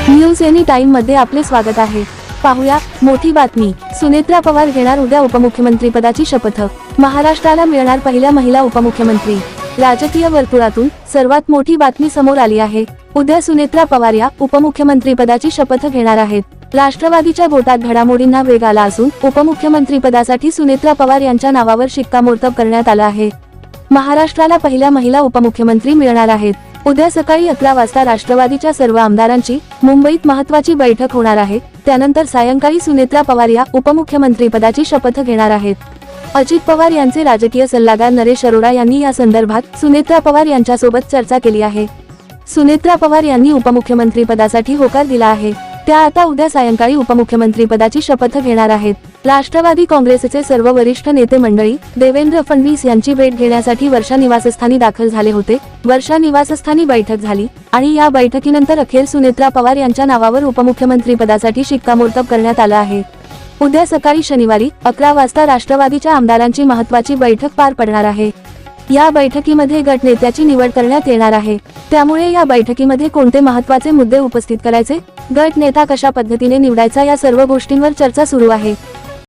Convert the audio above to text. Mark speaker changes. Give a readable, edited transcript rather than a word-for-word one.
Speaker 1: News any time मध्ये आपले स्वागत आहे। पाहूया मोठी बातमी, सुनेत्रा पवार घेणार उद्या उपमुख्यमंत्री पदाची शपथ। महाराष्ट्राला मिळणार पहिल्या महिला उपमुख्यमंत्री। राजकीय वर्तुळातून सर्वात मोठी बातमी समोर आली आहे। उद्या सुनेत्रा पवार या उपमुख्यमंत्री पदाची शपथ घेणार आहेत। राष्ट्रवादीच्या गोटात घडामोडींना वेग आला असून उपमुख्यमंत्री पदासाठी सुनेत्रा पवार यांच्या नावावर शिक्कामोर्तब करण्यात आलं आहे। महाराष्ट्राला पहिल्या महिला उपमुख्यमंत्री मिळणार आहेत। उद्या सकाळी 11 वाजता राष्ट्रवादीच्या सर्व आमदारांची मुंबईत महत्त्वाची बैठक होणार आहे। त्यानंतर सायंकाळी सुनेत्रा पवार या उपमुख्यमंत्री पदाची शपथ घेणार आहेत। अजित पवार यांचे राजकीय सल्लागार नरेश अरोरा यांनी या संदर्भात सुनेत्रा पवार यांच्यासोबत चर्चा केली आहे। सुनेत्रा पवार यांनी उपमुख्यमंत्री पदासाठी होकार दिला आहे। त्या आता उद्या सायंकाळी उपमुख्यमंत्री पदाची शपथ घेणार आहेत। राष्ट्रवादी काँग्रेसचे सर्व वरिष्ठ नेते मंडळी देवेंद्र फडणवीस यांची भेट घेण्यासाठी वर्षा निवासस्थानी दाखल झाले होते। वर्षा निवासस्थानी बैठक झाली आणि या बैठकीनंतर अखेर सुनेत्रा पवार यांच्या नावावर उपमुख्यमंत्री पदासाठी शिक्कामोर्तब करण्यात आलं आहे। उद्या सकाळी शनिवारी 11 वाजता राष्ट्रवादीच्या आमदारांची महत्त्वाची बैठक पार पडणार आहे। या बैठकीमध्ये गटनेत्याची निवड करण्यात येणार आहे। त्यामुळे या बैठकीमध्ये कोणते महत्त्वाचे मुद्दे उपस्थित करायचे, गट नेता कशा पद्धतीने निवडायचा या सर्व गोष्टींवर चर्चा सुरू आहे।